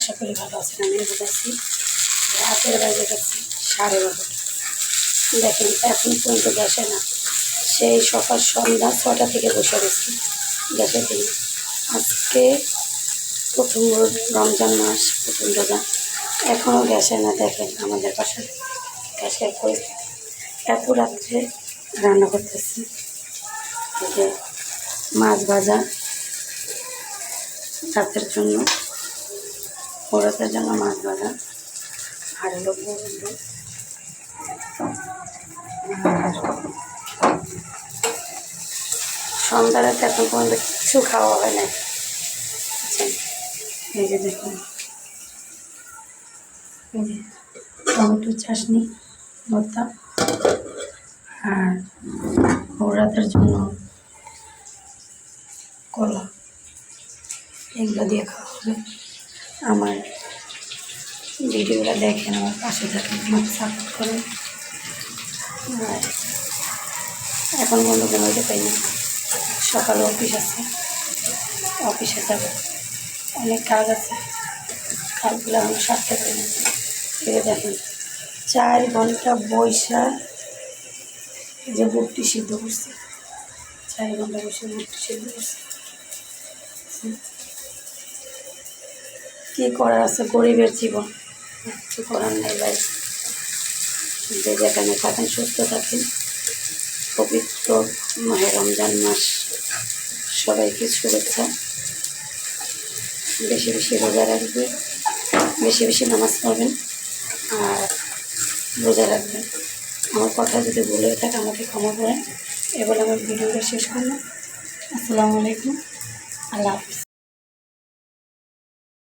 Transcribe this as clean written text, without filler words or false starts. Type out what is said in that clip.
আশা করি ভালো আছেন। আমি বোঝাচ্ছি রাতের বাইরে গেছি 12:30। দেখেন এখন পর্যন্ত গ্যাসে না, সেই সকাল সন্ধ্যা 6টা থেকে বসে গেছি গ্যাসের দিনে। আজকে প্রথম রমজান মাস, প্রথম রোজা, এখনও গ্যাসে না। দেখেন আমাদের বাসায় গ্যাসের পরিস্থিতি। এত রাত্রে রান্না করতেছি, যে মাছ ভাজা রাতের জন্য, ওরাতের জন্য মাছ ভাজা, আর হলো বললো সন্ধ্যা রাতে এখন পর্যন্ত কিছু খাওয়া হয় না। এই যে দেখুন, এই যে টমেটো চাটনি ভর্তা, আর ওরাতের জন্য কলা, এগুলো দিয়ে খাওয়া হবে। আমার ভিডিওটা দেখেন, আমার পাশে থাকেন, আমাকে সাপোর্ট করেন। আর এখন বন্ধু ঘুমাইতে পাই না, সকালে অফিস আছে, অফিসে যাব, অনেক কাজ আছে, কাজগুলো আমি সারতে পারি না। এই দেখেন 4 ঘন্টা বৈশা যে বুটটি সিদ্ধ করছে, 4 ঘন্টা বসে বুটটি সিদ্ধ করছে। কী করার আছে, গরিবের জীবন, কিছু করার নাই ভাই। যে যেখানে থাকেন সুস্থ থাকেন। পবিত্র মাহে রমজান মাস, সবাইকে শুভেচ্ছা। বেশি বেশি রোজা রাখবেন, বেশি বেশি নামাজ পড়বেন, আর রোজা রাখবেন। আমার কথা যদি ভুল হয়ে থাকে আমাকে ক্ষমা করেন। এবার আমার ভিডিওটা শেষ করলাম। আসসালামু আলাইকুম, আল্লাহ হাফিজ।